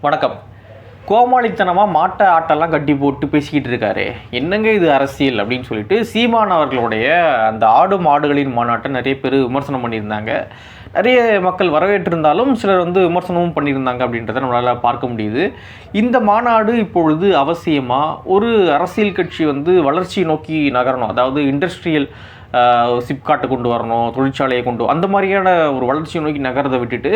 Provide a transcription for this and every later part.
வணக்கம். கோமாளித்தனமாக மாட்டை ஆட்டெல்லாம் கட்டி போட்டு பேசிக்கிட்டு இருக்காரு. என்னங்க இது அரசியல் அப்படின்னு சொல்லிட்டு சீமான் அவர்களுடைய அந்த ஆடு மாடுகளின் மாநாட்டை நிறைய பேர் விமர்சனம் பண்ணியிருந்தாங்க. நிறைய மக்கள் வரவேற்றிருந்தாலும் சிலர் விமர்சனமும் பண்ணியிருந்தாங்க அப்படின்றத நம்மளால் பார்க்க முடியுது. இந்த மாநாடு இப்பொழுது அவசியமாக ஒரு அரசியல் கட்சி வளர்ச்சி நோக்கி நகரணும், அதாவது இண்டஸ்ட்ரியல் சிப்காட்டை கொண்டு வரணும், தொழிற்சாலையை அந்த மாதிரியான ஒரு வளர்ச்சியை நோக்கி நகரத்தை விட்டுட்டு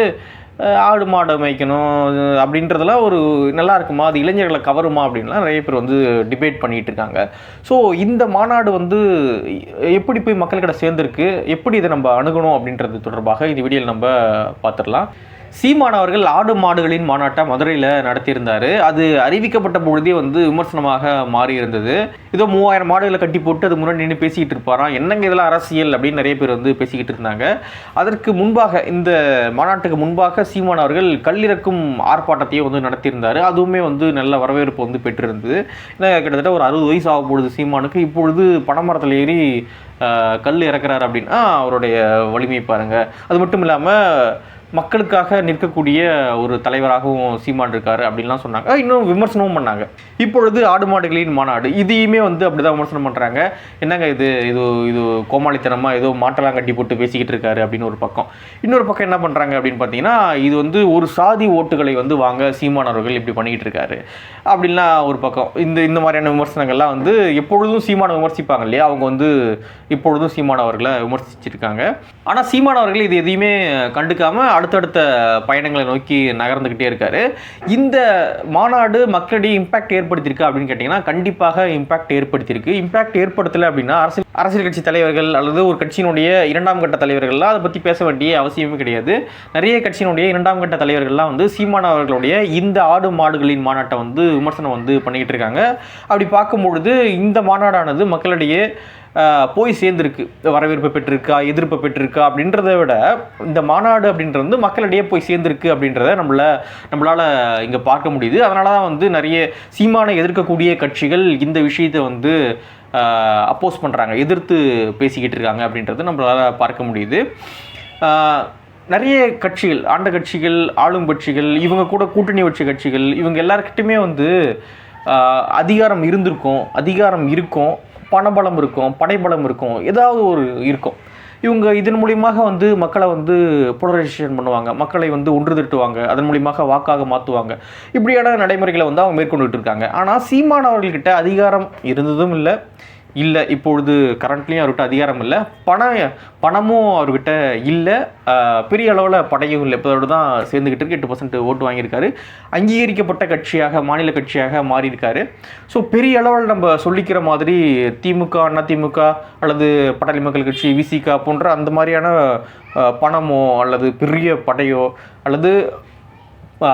ஆடு மாடை மேய்க்கணும் அப்படின்றதெல்லாம் ஒரு நல்லா இருக்குமா, அது இளைஞர்களை கவருமா அப்படின்லாம் நிறைய பேர் டிபேட் பண்ணிகிட்டு இருக்காங்க. ஸோ இந்த மாநாடு எப்படி போய் மக்கள்கிட்ட சேர்ந்துருக்கு, எப்படி இதை நம்ம அணுகணும் அப்படின்றது தொடர்பாக இந்த வீடியோவில் நம்ம பார்த்துடலாம். சீமான் அவர்கள் ஆடு மாடுகளின் மாநாட்டை மதுரையில் நடத்தியிருந்தார். அது அறிவிக்கப்பட்ட பொழுதே விமர்சனமாக மாறி இருந்தது. ஏதோ 3000 மாடுகளை கட்டி போட்டு அது முன்னாடி நின்று பேசிக்கிட்டு இருப்பாராம், என்னங்க இதெல்லாம் அரசியல் அப்படின்னு நிறைய பேர் பேசிக்கிட்டு இருந்தாங்க. அதற்கு முன்பாக, இந்த மாநாட்டுக்கு முன்பாக சீமான் அவர்கள் கல்லிறக்கும் ஆர்ப்பாட்டத்தையும் நடத்தியிருந்தார். அதுவுமே நல்ல வரவேற்பு பெற்றிருந்தது. கிட்டத்தட்ட ஒரு 60 வயசு ஆக பொழுது சீமானுக்கு. இப்பொழுது பனைமரத்தில் ஏறி கல் இறக்குறாரு அப்படின்னா அவருடைய வலிமையை பாருங்கள். அது மட்டும் இல்லாமல் மக்களுக்காக நிற்கக்கூடிய ஒரு தலைவராகவும் சீமான் இருக்காரு அப்படின்லாம் சொன்னாங்க. இன்னும் விமர்சனமும் பண்ணாங்க. இப்பொழுது ஆடு மாடுகளின் மாநாடு இதையுமே அப்படிதான் விமர்சனம் பண்ணுறாங்க. என்னங்க இது இது இது கோமாளித்தனமாக ஏதோ மாட்டெல்லாம் கட்டி போட்டு பேசிக்கிட்டு இருக்காரு அப்படின்னு ஒரு பக்கம். இன்னொரு பக்கம் என்ன பண்ணுறாங்க அப்படின்னு பார்த்தீங்கன்னா, இது ஒரு சாதி ஓட்டுகளை வாங்க சீமான் அவர்கள் இப்படி பண்ணிக்கிட்டு இருக்காரு அப்படின்லாம் ஒரு பக்கம். இந்த மாதிரியான விமர்சனங்கள்லாம் எப்பொழுதும் சீமானை விமர்சிப்பாங்க இல்லையா, அவங்க இப்பொழுதும் சீமான் அவர்களை விமர்சிச்சிருக்காங்க. ஆனால் சீமான் அவர்கள் இது எதையுமே கண்டுக்காமல் அடுத்தடுத்த பயணங்களை நோக்கி நகர்ந்துக்கிட்டே இருக்காரு. இந்த மாநாடு மக்களிடையே இம்பாக்ட் ஏற்படுத்தியிருக்கா அப்படின்னு கேட்டிங்கன்னா, கண்டிப்பாக இம்பாக்ட் ஏற்படுத்தியிருக்கு. இம்பாக்ட் ஏற்படுத்தலை அப்படின்னா அரசியல் கட்சி தலைவர்கள் அல்லது ஒரு கட்சியினுடைய 2ஆம் கட்ட தலைவர்கள்லாம் அதை பற்றி பேச வேண்டிய அவசியமே கிடையாது. நிறைய கட்சியினுடைய 2ஆம் கட்ட தலைவர்கள்லாம் சீமான் அவர்களுடைய இந்த ஆடு மாடுகளின் மாநாட்டை விமர்சனம் பண்ணிக்கிட்டு இருக்காங்க. அப்படி பார்க்கும்பொழுது இந்த மாநாடானது மக்களிடையே போய் சேர்ந்துருக்கு, வரவேற்பு பெற்றிருக்கா, எதிர்ப்பு பெற்றிருக்கா அப்படின்றத விட இந்த மாநாடு அப்படின்றது மக்களிடையே போய் சேர்ந்துருக்கு அப்படின்றத நம்மளால் இங்கே பார்க்க முடியுது. அதனால தான் நிறைய சீமானை எதிர்க்கக்கூடிய கட்சிகள் இந்த விஷயத்தை அப்போஸ் பண்ணுறாங்க, எதிர்த்து பேசிக்கிட்டு இருக்காங்க அப்படின்றது நம்மளால் பார்க்க முடியுது. நிறைய கட்சிகள், ஆண்ட கட்சிகள், ஆளும் கட்சிகள், இவங்க கூட கூட்டணி வச்ச கட்சிகள், இவங்க எல்லாருக்கிட்டையுமே அதிகாரம் இருந்திருக்கும், அதிகாரம் இருக்கும், பணபலம் இருக்கும், படைபலம் இருக்கும், ஏதாவது ஒரு இருக்கும். இவங்க இதன் மூலியமாக மக்களை போலரைசேஷன் பண்ணுவாங்க, மக்களை ஒன்று திட்டுவாங்க, அதன் மூலியமாக வாக்காக மாற்றுவாங்க. இப்படியான நடைமுறைகளை அவங்க மேற்கொண்டுட்டு இருக்காங்க. ஆனால் சீமான் அவர்கள்கிட்ட அதிகாரம் இருந்ததும் இல்லை, இப்பொழுது கரண்ட்லேயும் அவர்கிட்ட அதிகாரம் இல்லை, பணமும் அவர்கிட்ட இல்லை, பெரிய அளவில் படையும் இல்லை. இப்போதோடு தான் சேர்ந்துக்கிட்டு இருக்கு. 8% ஓட்டு வாங்கியிருக்காரு. அங்கீகரிக்கப்பட்ட கட்சியாக, மாநில கட்சியாக மாறியிருக்காரு. ஸோ பெரிய அளவில் நம்ம சொல்லிக்கிற மாதிரி திமுக, அதிமுக அல்லது பாட்டாளி மக்கள் கட்சி, விசிக போன்ற அந்த மாதிரியான பணமோ அல்லது பெரிய படையோ அல்லது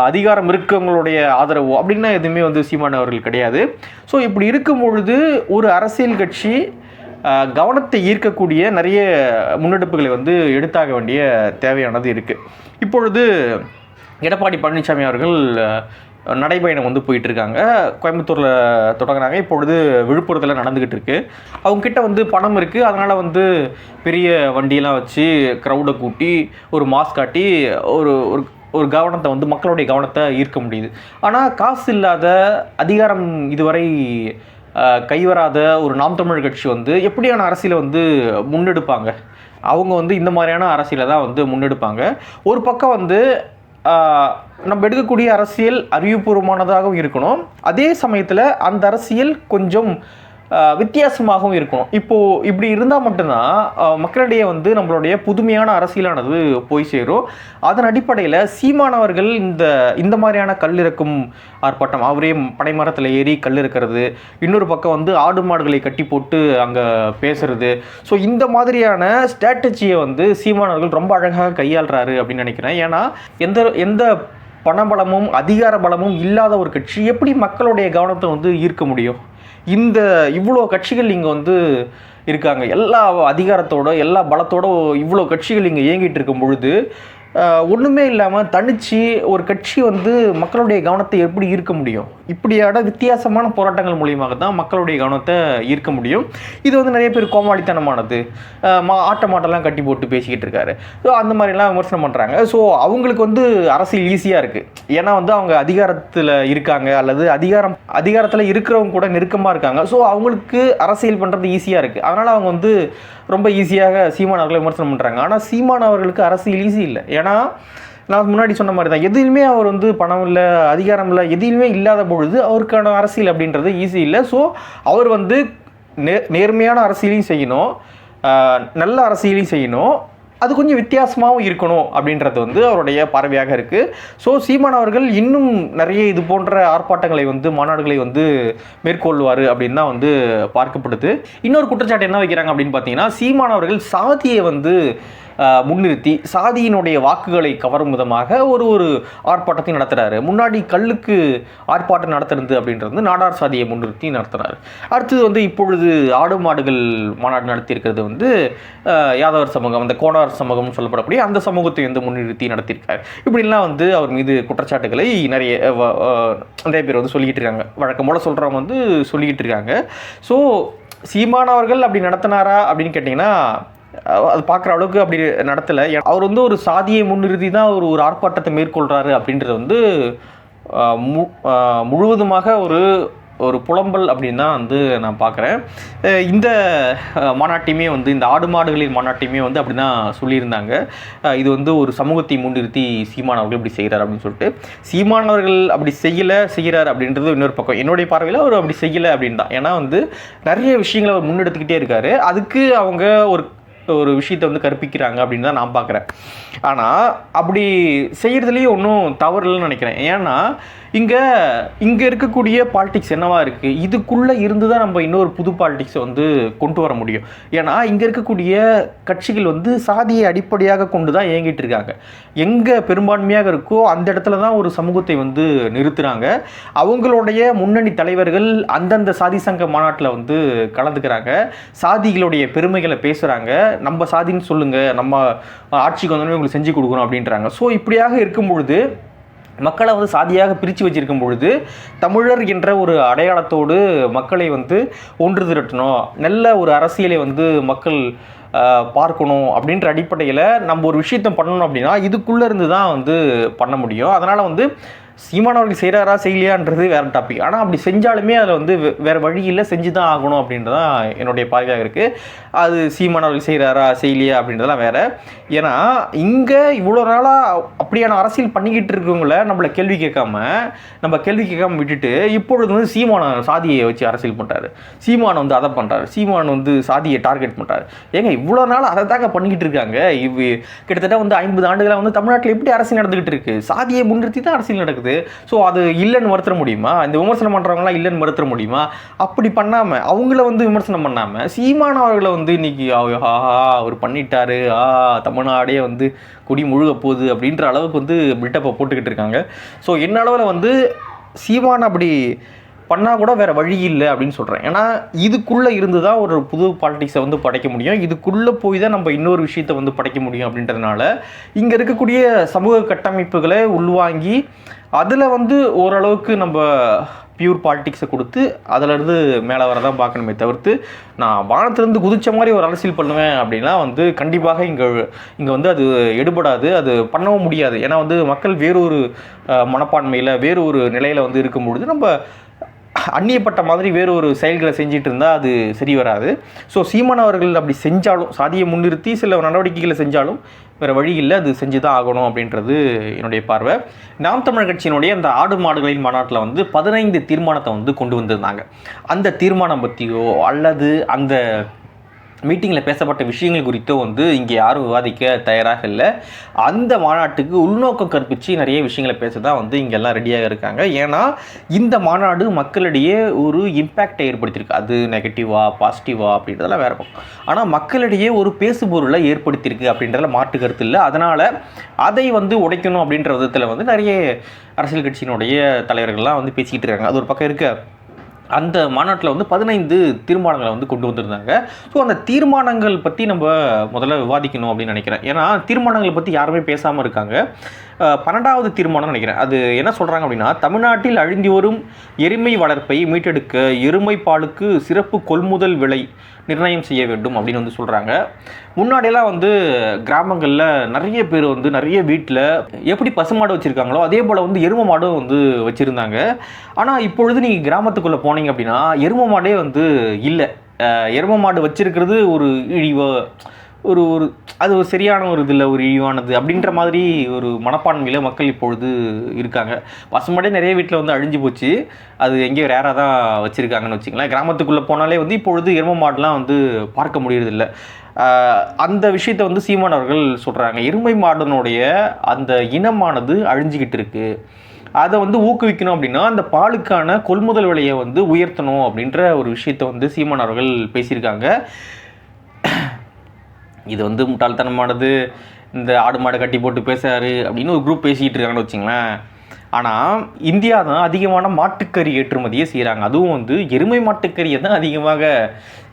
அதிகாரம் இருக்கவங்களுடைய ஆதரவோ அப்படின்னா எதுவுமே சீமான் அவர்கள் கிடையாது. ஸோ இப்படி இருக்கும் பொழுது ஒரு அரசியல் கட்சி கவனத்தை ஈர்க்கக்கூடிய நிறைய முன்னெடுப்புகளை எடுத்தாக வேண்டிய தேவையானது இருக்குது. இப்பொழுது எடப்பாடி பழனிசாமி அவர்கள் நடைபயணம் போயிட்டு இருக்காங்க. கோயம்புத்தூரில் தொடங்குறாங்க, இப்பொழுது விழுப்புரத்தில் நடந்துக்கிட்டு இருக்கு. அவங்கக்கிட்ட பணம் இருக்குது, அதனால் பெரிய வண்டியெல்லாம் வச்சு க்ரௌடை கூட்டி ஒரு மாஸ் காட்டி ஒரு கவனத்தை மக்களுடைய கவனத்தை ஈர்க்க முடியுது. ஆனால் காசு இல்லாத, அதிகாரம் இதுவரை கைவராத ஒரு நாம் தமிழர் கட்சி எப்படியான அரசியலை முன்னெடுப்பாங்க? அவங்க இந்த மாதிரியான அரசியலை தான் முன்னெடுப்பாங்க. ஒரு பக்கம் நம்ம எடுக்கக்கூடிய அரசியல் அறிவுபூர்வமானதாகவும் இருக்கணும், அதே சமயத்தில் அந்த அரசியல் கொஞ்சம் வித்தியாசமாகவும் இருக்கணும். இப்போது இப்படி இருந்தால் மட்டும்தான் மக்களிடையே நம்மளுடைய புதுமையான அரசியலானது போய் சேரும். அதன் அடிப்படையில் சீமானவர்கள் இந்த மாதிரியான கல்லிறக்கும் ஆர்ப்பாட்டம், அவரே பனைமரத்தில் ஏறி கல் இருக்கிறது, இன்னொரு பக்கம் ஆடு மாடுகளை கட்டி போட்டு அங்கே பேசுறது, ஸோ இந்த மாதிரியான ஸ்ட்ராட்டஜியை சீமானவர்கள் ரொம்ப அழகாக கையாளுறாரு அப்படின்னு நினைக்கிறேன். ஏன்னா எந்த பணபலமும் அதிகார பலமும் இல்லாத ஒரு கட்சி எப்படி மக்களுடைய கவனத்தை ஈர்க்க முடியும்? இவ்வளோ கட்சிகள் இங்கே இருக்காங்க, எல்லா அதிகாரத்தோட எல்லா பலத்தோட இவ்வளோ கட்சிகள் இங்கே இயங்கிட்டு இருக்கும் பொழுது ஒன்றுமே இல்லாமல் தனித்து ஒரு கட்சி வந்து மக்களுடைய கவனத்தை எப்படி ஈர்க்க முடியும்? இப்படியான வித்தியாசமான போராட்டங்கள் மூலியமாக தான் மக்களுடைய கவனத்தை ஈர்க்க முடியும். இது வந்து நிறைய பேர் கோமாளித்தனமானது, ஆட்டமாட்டெல்லாம் கட்டி போட்டு பேசிக்கிட்டு இருக்காரு. ஸோ அந்த மாதிரிலாம் விமர்சனம் பண்ணுறாங்க. ஸோ அவங்களுக்கு வந்து அரசியல் ஈஸியாக இருக்குது. ஏன்னா வந்து அவங்க அதிகாரத்தில் இருக்காங்க, அல்லது அதிகாரத்தில் இருக்கிறவங்க கூட நெருக்கமாக இருக்காங்க. ஸோ அவங்களுக்கு அரசியல் பண்ணுறது ஈஸியாக இருக்குது. அதனால் அவங்க வந்து ரொம்ப ஈஸியாக சீமான் அவர்களை விமர்சனம் பண்ணுறாங்க. ஆனால் சீமான் அவர்களுக்கு அரசியல் ஈஸி இல்லை. ஏன்னா நான் முன்னாடி சொன்ன மாதிரி தான், எதுலையுமே அவர் வந்து பணம் இல்லை, அதிகாரம் இல்லை, எதுலையுமே இல்லாத பொழுது அவருக்கான அரசியல் அப்படின்றது ஈஸி இல்லை. ஸோ அவர் வந்து நேர்மையான அரசியலையும் செய்யணும், நல்ல அரசியலையும் செய்யணும், அது கொஞ்சம் வித்தியாசமாகவும் இருக்கணும் அப்படின்றது வந்து அவருடைய பார்வையாக இருக்குது. ஸோ சீமான் அவர்கள் இன்னும் நிறைய இது போன்ற ஆர்ப்பாட்டங்களை வந்து மாநாடுகளை வந்து மேற்கொள்வார் அப்படின்னு தான் வந்து பார்க்கப்படுது. இன்னொரு குற்றச்சாட்டு என்ன வைக்கிறாங்க அப்படின்னு பார்த்தீங்கன்னா, சீமான் அவர்கள் சாதியை வந்து முன்னிறுத்தி சாதியினுடைய வாக்குகளை கவரும் விதமாக ஒரு ஆர்ப்பாட்டத்தை நடத்துகிறாரு. முன்னாடி கல்லுக்கு ஆர்ப்பாட்டம் நடத்துறது அப்படின்றது நாடார் சாதியை முன்னிறுத்தி நடத்துகிறாரு. அடுத்தது வந்து இப்பொழுது ஆடு மாடுகள் மாநாடு நடத்தியிருக்கிறது வந்து யாதவர் சமூகம், அந்த கோனார் சமூகம்னு சொல்லப்படக்கூடிய அந்த சமூகத்தை வந்து முன்னிறுத்தி நடத்தியிருக்காரு. இப்படிலாம் வந்து அவர் மீது குற்றச்சாட்டுகளை நிறைய பேர் வந்து சொல்லிக்கிட்டு இருக்காங்க. வழக்கம் போல் சொல்கிறவங்க வந்து சொல்லிக்கிட்டு இருக்காங்க. ஸோ சீமான் அவர்கள் அப்படி நடத்தினாரா அப்படின்னு கேட்டிங்கன்னா, அது பார்க்குற அளவுக்கு அப்படி நடத்தலை. அவர் வந்து ஒரு சாதியை முன்னிறுத்தி தான் ஒரு ஆர்ப்பாட்டத்தை மேற்கொள்கிறாரு அப்படின்றது வந்து முழுவதுமாக ஒரு புலம்பல் அப்படின்னு தான் வந்து நான் பார்க்குறேன். இந்த மாநாட்டையுமே வந்து இந்த ஆடு மாடுகளின் மாநாட்டையுமே வந்து அப்படி தான் சொல்லியிருந்தாங்க. இது வந்து ஒரு சமூகத்தை முன்னிறுத்தி சீமான் அவர்கள் இப்படி செய்கிறார் அப்படின்னு சொல்லிட்டு. சீமான் அவர்கள் அப்படி செய்கிறார் அப்படின்றது இன்னொரு பக்கம். என்னுடைய பார்வையில் அவர் அப்படி செய்யலை அப்படின்னு தான். ஏன்னா வந்து நிறைய விஷயங்களை அவர் முன்னெடுத்துக்கிட்டே இருக்காரு. அதுக்கு அவங்க ஒரு விஷயத்தை வந்து கற்பிக்கிறாங்க அப்படின்னு தான் நான் பார்க்குறேன். ஆனால் அப்படி செய்கிறதுலேயே ஒன்றும் தவறு இல்லைன்னு நினைக்கிறேன். ஏன்னா இங்கே இருக்கக்கூடிய பாலிடிக்ஸ் என்னவா இருக்குது, இதுக்குள்ளே இருந்து தான் நம்ம இன்னொரு புது பாலிடிக்ஸை வந்து கொண்டு வர முடியும். ஏன்னா இங்கே இருக்கக்கூடிய கட்சிகள் வந்து சாதியை அடிப்படையாக கொண்டு தான் இயங்கிட்டு இருக்காங்க. எங்கே பெரும்பான்மையாக இருக்கோ அந்த இடத்துல தான் ஒரு சமூகத்தை வந்து நிறுத்துகிறாங்க. அவங்களுடைய முன்னணி தலைவர்கள் அந்தந்த சாதி சங்க மாநாட்டில் வந்து கலந்துக்கிறாங்க, சாதிகளுடைய பெருமைகளை பேசுகிறாங்க, நம்ம சாதின்னு சொல்லுங்கள், நம்ம ஆட்சிக்கு வந்தோடனே உங்களுக்கு செஞ்சு கொடுக்கணும் அப்படின்றாங்க. ஸோ இப்படியாக இருக்கும் பொழுது மக்களை வந்து சாதியாக பிரித்து வச்சிருக்கும் பொழுது தமிழர் என்ற ஒரு அடையாளத்தோடு மக்களை வந்து ஒன்று திரட்டணும், நல்ல ஒரு அரசியலை வந்து மக்கள் பார்க்கணும் அப்படின்ற அடிப்படையில் நம்ம ஒரு விஷயத்தை பண்ணணும் அப்படின்னா இதுக்குள்ளே இருந்து தான் வந்து பண்ண முடியும். அதனால் வந்து சீமான் அவர்கள் செய்கிறாரா செய்யலையான்றது வேறு டாபிக். ஆனால் அப்படி செஞ்சாலுமே அதில் வந்து வேறு வழியில் செஞ்சு தான் ஆகணும் அப்படின்றதான் என்னுடைய பார்வையாக இருக்குது. அது சீமான் அவர்கள் செய்கிறாரா செய்யலையா அப்படின்றதெல்லாம் வேறு. ஏன்னா இங்கே இவ்வளோ நாளாக அப்படியான அரசியல் பண்ணிக்கிட்டு இருக்கவங்கள நம்மளை கேள்வி கேட்காம விட்டுட்டு இப்பொழுது வந்து சீமான சாதியை வச்சு அரசியல் பண்ணுறாரு, சீமான் வந்து அதை பண்ணுறாரு, சீமான் வந்து சாதியை டார்கெட் பண்ணுறாரு. ஏங்க இவ்வளோ நாள் அதை தாங்க பண்ணிக்கிட்டு இருக்காங்க. கிட்டத்தட்ட வந்து 50 ஆண்டுகளாக வந்து தமிழ்நாட்டில் எப்படி அரசியல் நடந்துக்கிட்டு இருக்குது? சாதியை முன்னிறுத்தி தான் அரசியல் நடக்குது. ஸோ அது இல்லைன்னு மறுத்துற முடியுமா? இந்த விமர்சனம் பண்ணுறவங்களாம் இல்லைன்னு மறுத்துற முடியுமா? அப்படி பண்ணாமல் அவங்கள வந்து விமர்சனம் பண்ணாமல் சீமான் அவர்களை வந்து இன்னைக்கு அவர் பண்ணிட்டாரு, தமிழ்நாடே வந்து குடி முழுக போகுது அப்படின்ற அளவுக்கு வந்து பில்டப்பை போட்டுக்கிட்டு இருக்காங்க. ஸோ என்ன அளவில் வந்து சீமான் அப்படி பண்ணால் கூட வேறு வழி இல்லை அப்படின்னு சொல்கிறேன். ஏன்னா இதுக்குள்ளே இருந்து தான் ஒரு புது பாலிடிக்ஸை வந்து படைக்க முடியும், இதுக்குள்ளே போய் தான் நம்ம இன்னொரு விஷயத்தை வந்து படைக்க முடியும். அப்படின்றதுனால இங்கே இருக்கக்கூடிய சமூக கட்டமைப்புகளை உள்வாங்கி அதில் வந்து ஓரளவுக்கு நம்ம பியூர் பாலிடிக்ஸை கொடுத்து அதிலேருந்து மேலே வரதான் பார்க்கணுமே தவிர்த்து நான் வானத்திலேருந்து குதிச்ச மாதிரி ஒரு அரசியல் பண்ணுவேன் அப்படின்னா வந்து கண்டிப்பாக இங்கே வந்து அது எடுபடாது, அது பண்ணவும் முடியாது. ஏன்னா வந்து மக்கள் வேறொரு மனப்பான்மையில் வேறொரு நிலையில் வந்து இருக்கும்பொழுது நம்ம அந்நியப்பட்ட மாதிரி வேறு ஒரு செயல்களை செஞ்சுட்டு இருந்தால் அது சரி வராது. ஸோ சீமான் அவர்கள் அப்படி செஞ்சாலும் சாதியை முன்னிறுத்தி சில நடவடிக்கைகளை செஞ்சாலும் வேறு வழி இல்லை, அது செஞ்சு தான் ஆகணும் அப்படின்றது என்னுடைய பார்வை. நாம் தமிழர் கட்சியினுடைய அந்த ஆடு மாடுகளின் மாநாட்டில் வந்து 15 தீர்மானத்தை வந்து கொண்டு வந்திருந்தாங்க. அந்த தீர்மானம் பற்றியோ அல்லது அந்த மீட்டிங்கில் பேசப்பட்ட விஷயங்கள் குறித்தோ வந்து இங்கே யாரும் விவாதிக்க தயாராக இல்லை. அந்த மாநாட்டுக்கு உள்நோக்கம் கற்பித்து நிறைய விஷயங்களை பேச தான் வந்து இங்கெல்லாம் ரெடியாக இருக்காங்க. ஏன்னா இந்த மாநாடு மக்களிடையே ஒரு இம்பேக்டை ஏற்படுத்தியிருக்கு. அது நெகட்டிவா பாசிட்டிவா அப்படின்றதெல்லாம் வேறு பக்கம். ஆனால் மக்களிடையே ஒரு பேசுபொருளை ஏற்படுத்தியிருக்கு அப்படின்றதில் மாற்று கருத்து இல்லை. அதனால் அதை வந்து உடைக்கணும் அப்படின்ற விதத்தில் வந்து நிறைய அரசியல் கட்சியினுடைய தலைவர்கள்லாம் வந்து பேசிக்கிட்டு இருக்காங்க. அது ஒரு பக்கம் இருக்க, அந்த மாநாட்டில் வந்து 15 தீர்மானங்களை வந்து கொண்டு வந்திருந்தாங்க. ஸோ அந்த தீர்மானங்கள் பற்றி நம்ம முதல்ல விவாதிக்கணும் அப்படின்னு நினைக்கிறேன். ஏன்னா தீர்மானங்களை பற்றி யாருமே பேசாமல் இருக்காங்க. 12வது தீர்மானம் நினைக்கிறேன். அது என்ன சொல்கிறாங்க அப்படின்னா, தமிழ்நாட்டில் அழிந்து வரும் எருமை வளர்ப்பை மீட்டெடுக்க எருமை பாலுக்கு சிறப்பு கொள்முதல் விலை நிர்ணயம் செய்ய வேண்டும் அப்படின்னு வந்து சொல்கிறாங்க. முன்னாடியெல்லாம் வந்து கிராமங்களில் நிறைய பேர் வந்து நிறைய வீட்டில் எப்படி பசுமாடு வச்சுருக்காங்களோ அதே போல் வந்து எருமை மாடும் வந்து வச்சுருந்தாங்க. ஆனால் இப்பொழுது நீங்கள் கிராமத்துக்குள்ளே போனீங்க அப்படின்னா எருமை மாடே வந்து இல்லை. எருமை மாடு வச்சுருக்கிறது ஒரு இழிவோ ஒரு ஒரு அது ஒரு சரியான ஒரு இதில் ஒரு இழிவானது அப்படின்ற மாதிரி ஒரு மனப்பான்மையில் மக்கள் இப்பொழுது இருக்காங்க. பசுமாடே நிறைய வீட்டில் வந்து அழிஞ்சு போச்சு. அது எங்கேயோ ரேராக தான் வச்சுருக்காங்கன்னு வச்சுங்களேன். கிராமத்துக்குள்ளே போனாலே வந்து இப்பொழுது எருமை மாடெலாம் வந்து பார்க்க முடியறதில்ல. அந்த விஷயத்தை வந்து சீமான் அவர்கள் சொல்கிறாங்க. எருமை மாடனுடைய அந்த இனமானது அழிஞ்சிக்கிட்டு இருக்குது. அதை வந்து ஊக்குவிக்கணும் அப்படின்னா அந்த பாலுக்கான கொள்முதல் விலையை வந்து உயர்த்தணும் அப்படின்ற ஒரு விஷயத்தை வந்து சீமான் அவர்கள் பேசியிருக்காங்க. இது வந்து முட்டாள்தனமானது, இந்த ஆடு மாடை கட்டி போட்டு பேசுகிறாரு அப்படின்னு ஒரு குரூப் பேசிக்கிட்டு இருக்காங்கன்னு வச்சுங்களேன். ஆனால் இந்தியா தான் அதிகமான மாட்டுக்கறி ஏற்றுமதியை செய்கிறாங்க. அதுவும் வந்து எருமை மாட்டுக்கறியை தான் அதிகமாக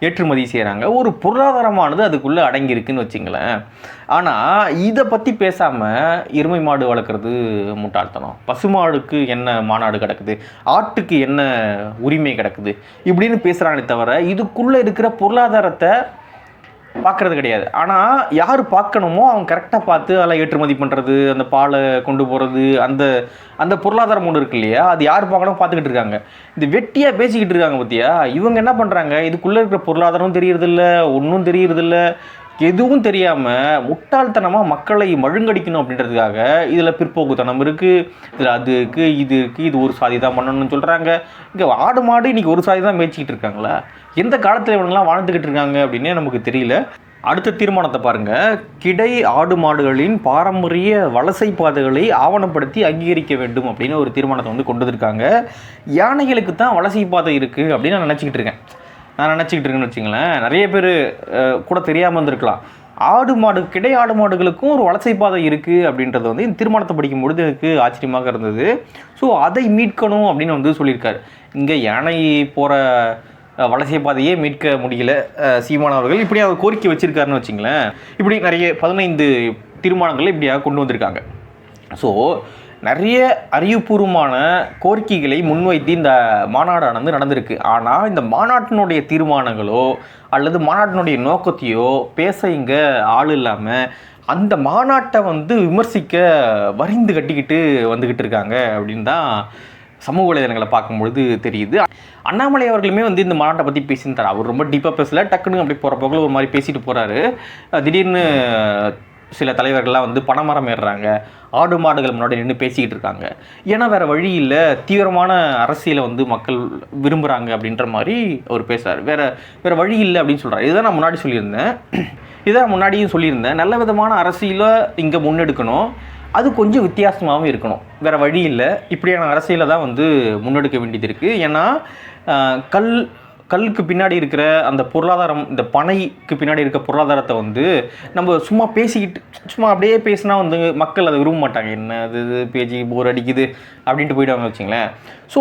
ஏற்றுமதி செய்கிறாங்க. ஒரு பொருளாதாரமானது அதுக்குள்ளே அடங்கியிருக்குன்னு வச்சுங்களேன். ஆனால் இதை பற்றி பேசாமல் எருமை மாடு வளர்க்குறது முட்டாள்தனம், பசுமாடுக்கு என்ன மாநாடு கிடக்குது, ஆட்டுக்கு என்ன உரிமை கிடக்குது இப்படின்னு பேசுகிறானே தவிர இதுக்குள்ளே இருக்கிற பொருளாதாரத்தை பார்க்குறது கிடையாது. ஆனால் யார் பார்க்கணுமோ அவங்க கரெக்டாக பார்த்து அதெல்லாம் ஏற்றுமதி பண்ணுறது, அந்த பாலை கொண்டு போகிறது, அந்த அந்த பொருளாதாரம் ஒன்று இருக்கு இல்லையா, அது யார் பார்க்கணும் பார்த்துக்கிட்டு இருக்காங்க. இது வெட்டியாக பேசிக்கிட்டு இருக்காங்க பார்த்தியா. இவங்க என்ன பண்ணுறாங்க, இதுக்குள்ளே இருக்கிற பொருளாதாரம் தெரியறதில்ல, ஒன்றும் தெரியறதில்ல, எதுவும் தெரியாமல் முட்டாள்தனமாக மக்களை மழுங்கடிக்கணும் அப்படின்றதுக்காக இதில் பிற்போக்குத்தனம் இருக்குது, இதில் அது இருக்குது, இது இருக்குது, இது ஒரு சாதி தான் பண்ணணும்னு சொல்கிறாங்க. இங்கே ஆடு மாடு இன்றைக்கி ஒரு சாதி தான் மேய்ச்சிக்கிட்டு இருக்காங்களா? எந்த காலத்தில் இவங்கெல்லாம் வாழ்ந்துக்கிட்டு இருக்காங்க அப்படின்னே நமக்கு தெரியல. அடுத்த தீர்மானத்தை பாருங்கள். கிடை ஆடு மாடுகளின் பாரம்பரிய வலசை பாதைகளை ஆவணப்படுத்தி அங்கீகரிக்க வேண்டும் அப்படின்னு ஒரு தீர்மானத்தை வந்து கொண்டு வந்திருக்காங்க. யானைகளுக்கு தான் வலசை பாதை இருக்குது அப்படின்னு நான் நினச்சிக்கிட்டு இருக்கேன்னு வச்சுங்களேன். நிறைய பேர் கூட தெரியாமல் இருந்திருக்கலாம். கிடை ஆடு மாடுகளுக்கும் ஒரு வலசை பாதை இருக்குது அப்படின்றது வந்து இந்த தீர்மானத்தை படிக்கும்பொழுது எனக்கு ஆச்சரியமாக இருந்தது. ஸோ அதை மீட்கணும் அப்படின்னு வந்து சொல்லியிருக்காரு. இங்கே யானை போகிற வலசை பாதையே மீட்க முடியல சீமான் அவர்கள். இப்படி அவர் கோரிக்கை வச்சுருக்காருன்னு வச்சுங்களேன். இப்படி நிறைய 15 தீர்மானங்களை இப்படியாக கொண்டு வந்திருக்காங்க. ஸோ நிறைய அறிவுபூர்வமான கோரிக்கைகளை முன்வைத்து இந்த மாநாடானது நடந்திருக்கு. ஆனால் இந்த மாநாட்டினுடைய தீர்மானங்களோ அல்லது மாநாட்டினுடைய நோக்கத்தையோ பேச இங்கே ஆள் இல்லாமல் அந்த மாநாட்டை வந்து விமர்சிக்க வரிந்து கட்டிக்கிட்டு வந்துக்கிட்டு இருக்காங்க அப்படின்னு தான் சமூக வலைதளங்களை பார்க்கும்பொழுது தெரியுது. அண்ணாமலை அவர்களுமே வந்து இந்த மாநாட்டை பற்றி பேசியிருந்தார். அவர் ரொம்ப டீப்பாக பேசல, டக்குன்னு அப்படி போகிற போக்கில் ஒரு மாதிரி பேசிட்டு போகிறாரு. திடீர்னு சில தலைவர்கள்லாம் வந்து பனைமரம் ஏறுறாங்க, ஆடு மாடுகள் முன்னாடி நின்று பேசிக்கிட்டு இருக்காங்க. ஏன்னா வேறு வழி இல்லை, தீவிரமான அரசியலை வந்து மக்கள் விரும்புகிறாங்க அப்படின்ற மாதிரி அவர் பேசுகிறார். வேறு வழி இல்லை அப்படின்னு சொல்கிறார். இதுதான் நான் முன்னாடியும் சொல்லியிருந்தேன். நல்ல விதமான அரசியலை இங்கே முன்னெடுக்கணும், அது கொஞ்சம் வித்தியாசமாகவும் இருக்கணும். வேறு வழி இல்லை, இப்படியான அரசியலை தான் வந்து முன்னெடுக்க வேண்டியது இருக்குது. ஏன்னா கல்லுக்கு பின்னாடி இருக்கிற அந்த பொருளாதாரம், இந்த பனைக்கு பின்னாடி இருக்க பொருளாதாரத்தை வந்து நம்ம சும்மா அப்படியே பேசினா வந்து மக்கள் அதை விரும்ப மாட்டாங்க. என்ன அது பேஜி போர் அடிக்குது அப்படின்ட்டு போயிடுவாங்க வச்சுங்களேன். ஸோ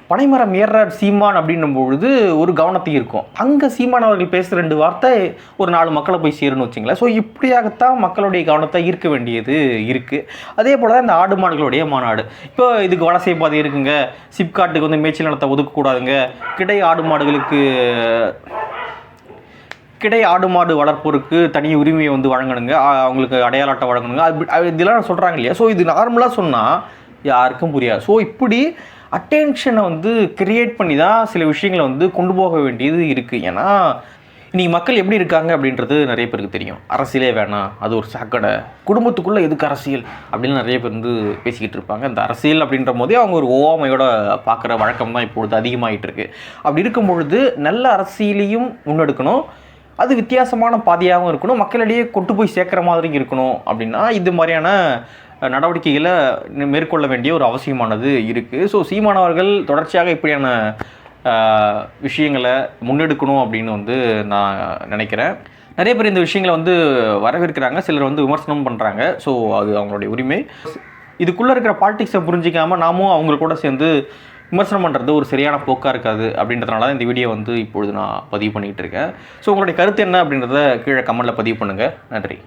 பனைமரம் ஏறுறார் சீமான் அப்படின்னும் பொழுது ஒரு கவனத்தையும் இருக்கும். அங்கே சீமான் அவர்கள் பேசுகிற 2 வார்த்தை ஒரு 4 மக்களை போய் சேருன்னு வச்சுங்களேன். ஸோ இப்படியாகத்தான் மக்களுடைய கவனத்தை ஈர்க்க வேண்டியது இருக்குது. அதே போல் தான் இந்த ஆடு மாடுகளுடைய மாநாடு. இப்போ இதுக்கு வலசை பாதை இருக்குங்க, சிப்காட்டுக்கு வந்து மேய்ச்சல் நிலத்தை ஒதுக்கக்கூடாதுங்க, கிடை ஆடு மாடு வளர்ப்போருக்கு தனி உரிமையை வந்து வழங்கணுங்க, அவங்களுக்கு அடையாள அட்டை வழங்கணுங்க, இதெல்லாம் சொல்கிறாங்க இல்லையா. ஸோ இது நார்மலாக சொன்னால் யாருக்கும் புரியாது. ஸோ இப்படி அட்டென்ஷனை வந்து கிரியேட் பண்ணி தான் சில விஷயங்களை வந்து கொண்டு போக வேண்டியது இருக்குது. ஏன்னா இன்றைக்கி மக்கள் எப்படி இருக்காங்க அப்படின்றது நிறைய பேருக்கு தெரியும். அரசியலே வேணாம், அது ஒரு சாக்கடை, குடும்பத்துக்குள்ளே எதுக்கு அரசியல் அப்படின்னு நிறைய பேர் வந்து பேசிக்கிட்டு இருப்பாங்க. அந்த அரசியல் அப்படின்ற போதே அவங்க ஒரு ஓவாமையோட பார்க்குற வழக்கம் தான் இப்பொழுது அதிகமாகிட்டு இருக்குது. அப்படி இருக்கும் பொழுது நல்ல அரசியலையும் முன்னெடுக்கணும், அது வித்தியாசமான பாதையாகவும் இருக்கணும், மக்களிடையே கொண்டு போய் சேர்க்குற மாதிரி இருக்கணும். அப்படின்னா இது மாதிரியான நடவடிக்கைகளை மேற்கொள்ள வேண்டிய ஒரு அவசியமானது இருக்குது. ஸோ சீமான் அவர்கள் தொடர்ச்சியாக இப்படியான விஷயங்களை முன்னெடுக்கணும் அப்படின்னு வந்து நான் நினைக்கிறேன். நிறைய பேர் இந்த விஷயங்களை வந்து வரவேற்கிறாங்க, சிலர் வந்து விமர்சனம் பண்ணுறாங்க. ஸோ அது அவங்களுடைய உரிமை. இதுக்குள்ளே இருக்கிற பாலிடிக்ஸை புரிஞ்சிக்காமல் நாமும் அவங்க கூட சேர்ந்து விமர்சனம் பண்ணுறது ஒரு சரியான போக்காக இருக்காது அப்படின்றதுனால தான் இந்த வீடியோ வந்து இப்பொழுது நான் பதிவு பண்ணிகிட்டு இருக்கேன். ஸோ உங்களுடைய கருத்து என்ன அப்படின்றத கீழே கமெண்ட்டில் பதிவு பண்ணுங்கள். நன்றி.